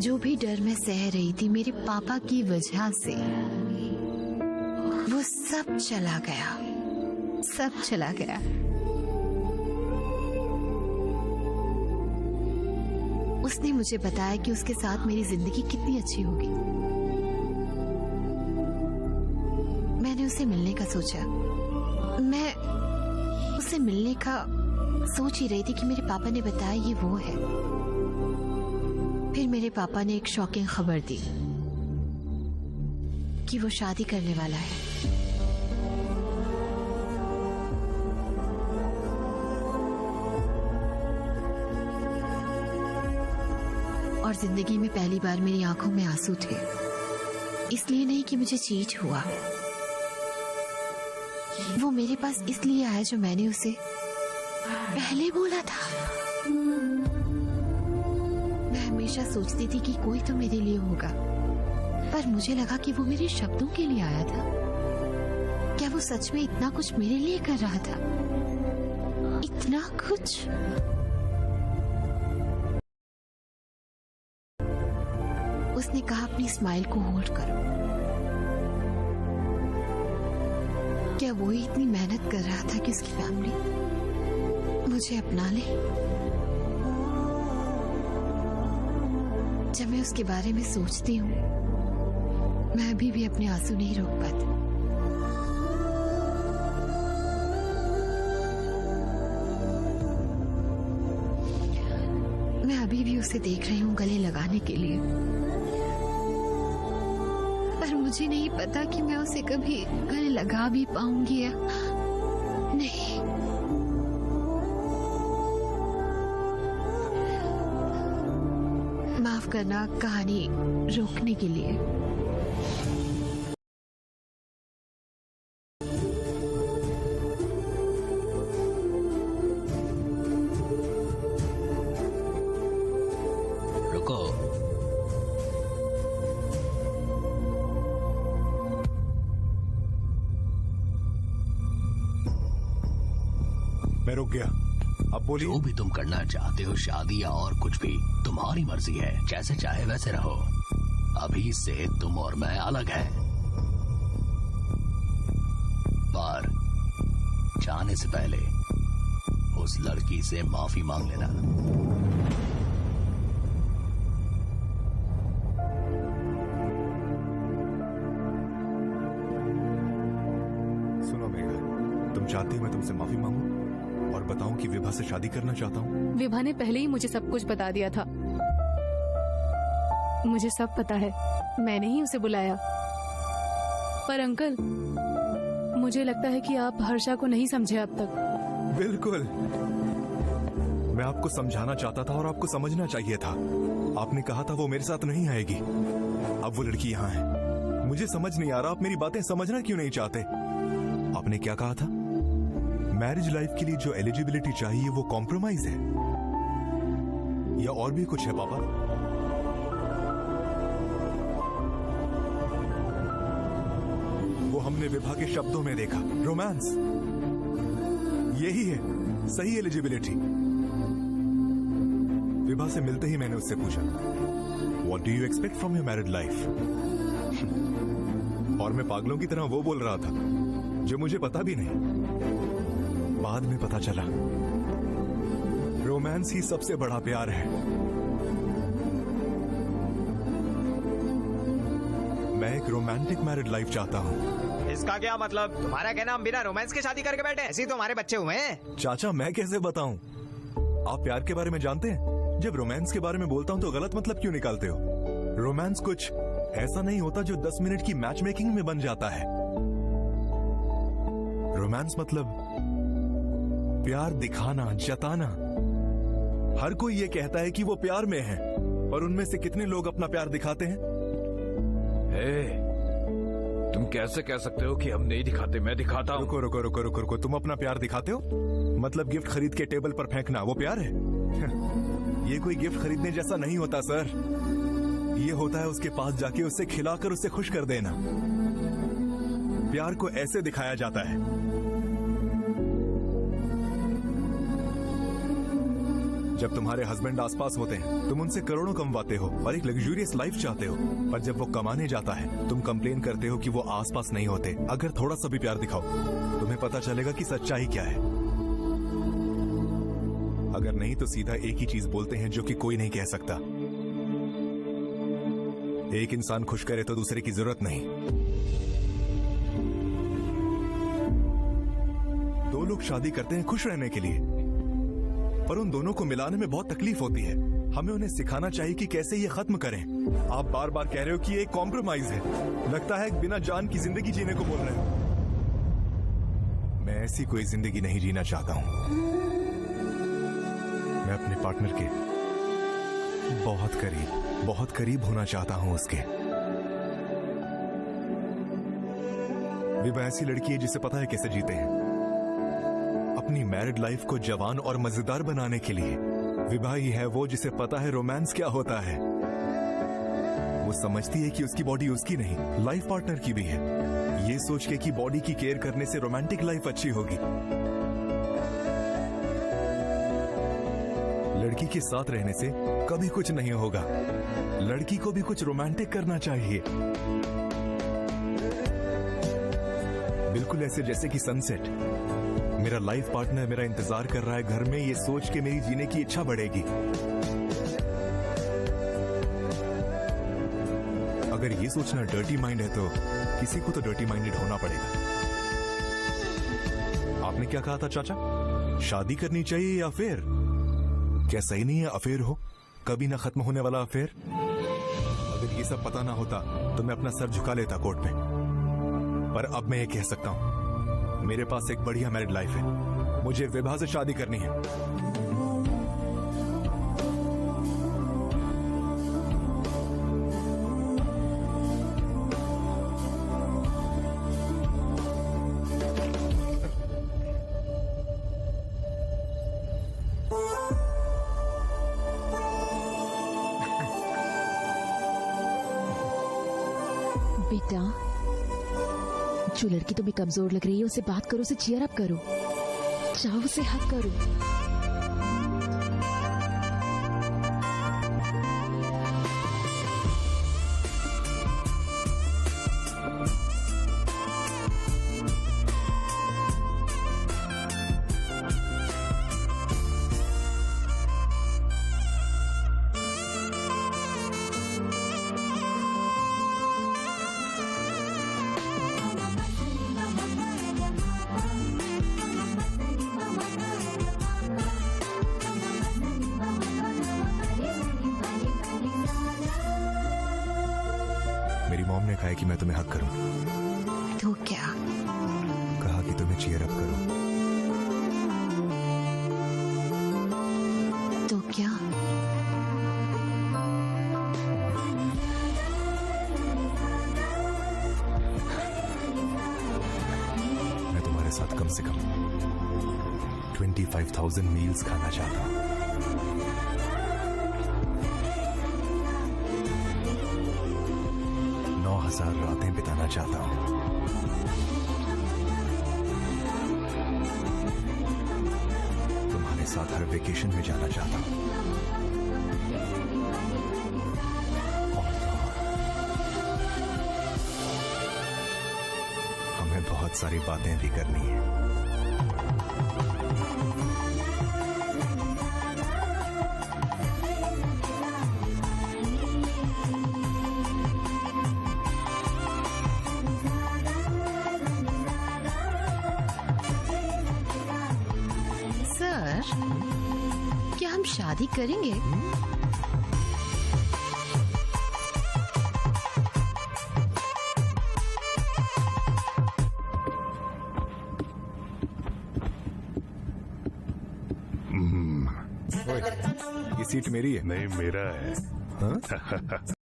जो भी डर मैं सह रही थी मेरे पापा की वजह से, वो सब चला गया, सब चला गया। उसने मुझे बताया कि उसके साथ मेरी जिंदगी कितनी अच्छी होगी। मैंने उसे मिलने का सोचा। मैं उसे मिलने का सोच ही रही थी कि मेरे पापा ने बताया ये वो है। फिर मेरे पापा ने एक शॉकिंग खबर दी कि वो शादी करने वाला है। और जिंदगी में पहली बार मेरी आंखों में आंसू थे। इसलिए नहीं कि मुझे चीट हुआ, वो मेरे पास इसलिए आया जो मैंने उसे पहले बोला था। मैं हमेशा सोचती थी कि कोई तो मेरे लिए होगा, पर मुझे लगा कि वो मेरे शब्दों के लिए आया था। क्या वो सच में इतना कुछ मेरे लिए कर रहा था? इतना कुछ? उसने कहा अपनी स्माइल को होल्ड करो। क्या वो ही इतनी मेहनत कर रहा था कि उसकी फैमिली मुझे अपना ले? जब मैं उसके बारे में सोचती हूँ, मैं अभी भी अपने आंसू नहीं रोक पाती। मैं अभी भी उसे देख रही हूँ गले लगाने के लिए, पर मुझे नहीं पता कि मैं उसे कभी गले लगा भी पाऊंगी या नहीं। माफ करना कहानी रोकने के लिए। रुको, मैं रुक गया, अब बोलिए। जो भी तुम करना चाहते हो, शादी या और कुछ भी, तुम्हारी मर्जी है। जैसे चाहे वैसे रहो। अभी से तुम और मैं अलग हैं। पर जाने से पहले उस लड़की से माफी मांग लेना। सुनो मेघा, तुम चाहती हो मैं तुमसे माफी मांगू और बताऊं कि विभा से शादी करना चाहता हूँ? विभा ने पहले ही मुझे सब कुछ बता दिया था। मुझे सब पता है, मैंने ही उसे बुलाया। पर अंकल, मुझे लगता है कि आप हर्षा को नहीं समझे अब तक। बिल्कुल, मैं आपको समझाना चाहता था और आपको समझना चाहिए था। आपने कहा था वो मेरे साथ नहीं आएगी, अब वो लड़की यहाँ है। मुझे समझ नहीं आ रहा आप मेरी बातें समझना क्यों नहीं चाहते। आपने क्या कहा था? मैरिज लाइफ के लिए जो एलिजिबिलिटी चाहिए वो कॉम्प्रोमाइज है या और भी कुछ है पापा? वो हमने विभा के शब्दों में देखा, रोमांस। यही है सही एलिजिबिलिटी। विभा से मिलते ही मैंने उससे पूछा, what do you expect from your married life? और मैं पागलों की तरह वो बोल रहा था जो मुझे पता भी नहीं। बाद में पता चला रोमांस ही सबसे बड़ा प्यार है। मैं एक रोमांटिक मैरिड लाइफ चाहता हूँ। इसका क्या मतलब? तुम्हारा कहना हम बिना रोमांस के शादी करके बैठे? ऐसे ही तो हमारे बच्चे हुए हैं। चाचा, मैं कैसे बताऊं? आप प्यार के बारे में जानते हैं? जब रोमांस के बारे में बोलता हूं तो गलत मतलब क्यों निकालते हो? रोमांस कुछ ऐसा नहीं होता जो 10 मिनट की मैच मेकिंग में बन जाता है। रोमांस मतलब प्यार दिखाना, जताना। हर कोई ये कहता है कि वो प्यार में है, पर उनमें से कितने लोग अपना प्यार दिखाते हैं? तुम कैसे कह सकते हो कि हम नहीं दिखाते? मैं दिखाता हूँ। रुको रुको रुको रुको रुको, तुम अपना प्यार दिखाते हो? मतलब गिफ्ट खरीद के टेबल पर फेंकना वो प्यार है? ये कोई गिफ्ट खरीदने जैसा नहीं होता सर। ये होता है उसके पास जाके उससे खिलाकर उसे खुश कर देना। प्यार को ऐसे दिखाया जाता है जब तुम्हारे हस्बैंड आसपास होते हैं तुम उनसे करोड़ों कमवाते हो और एक लग्जूरियस लाइफ चाहते हो, पर जब वो कमाने जाता है तुम कंप्लेन करते हो कि वो आसपास नहीं होते। अगर थोड़ा सा भी प्यार दिखाओ तुम्हें पता चलेगा कि सच्चाई क्या है। अगर नहीं तो सीधा एक ही चीज बोलते हैं जो कि कोई नहीं कह सकता, एक इंसान खुश करे तो दूसरे की जरूरत नहीं। दो लोग शादी करते हैं खुश रहने के लिए, पर उन दोनों को मिलाने में बहुत तकलीफ होती है। हमें उन्हें सिखाना चाहिए कि कैसे ये खत्म करें। आप बार बार कह रहे हो कि ये एक कॉम्प्रोमाइज है, लगता है बिना जान की जिंदगी जीने को बोल रहे हो। मैं ऐसी कोई जिंदगी नहीं जीना चाहता हूं। मैं अपने पार्टनर के बहुत करीब होना चाहता हूं उसके। विवाह ऐसी लड़की है जिसे पता है कैसे जीते हैं। अपनी मैरिड लाइफ को जवान और मजेदार बनाने के लिए विवाह ही है वो जिसे पता है रोमांस क्या होता है। वो समझती है कि उसकी बॉडी उसकी नहीं, लाइफ पार्टनर की भी है, ये सोच के कि बॉडी की केयर करने से रोमांटिक लाइफ अच्छी होगी। लड़की के साथ रहने से कभी कुछ नहीं होगा। लड़की को भी कुछ रोमांटिक करना चाहिए, बिल्कुल ऐसे जैसे कि सनसेट। मेरा लाइफ पार्टनर मेरा इंतजार कर रहा है घर में, ये सोच के मेरी जीने की इच्छा बढ़ेगी। अगर ये सोचना डर्टी माइंड है तो किसी को तो डर्टी माइंडेड होना पड़ेगा। आपने क्या कहा था चाचा? शादी करनी चाहिए या अफेयर? क्या सही नहीं है अफेयर हो, कभी ना खत्म होने वाला अफेयर? अगर ये सब पता ना होता तो मैं अपना सर झुका लेता कोर्ट में, पर अब मैं ये कह सकता हूं मेरे पास एक बढ़िया मैरिड लाइफ है। मुझे विवाह से शादी करनी है। बेटा, जो लड़की तुम्हें कमजोर लग रही है उसे बात करो, उसे चीयर अप करो, चाहो उसे हक करो। मेरी मॉम ने कहा है कि मैं तुम्हें हक करूं। तो क्या? कहा कि तुम्हें चीयर अप करूं। तो क्या? मैं तुम्हारे साथ कम से कम 25,000 मील्स खाना चाहता हूं। रातें बिताना चाहता हूं। तुम्हारे साथ हर वेकेशन में जाना चाहता हूं। हमें बहुत सारी बातें भी करनी है। क्या हम शादी करेंगे? ये सीट मेरी है। नहीं, मेरा है। हाँ?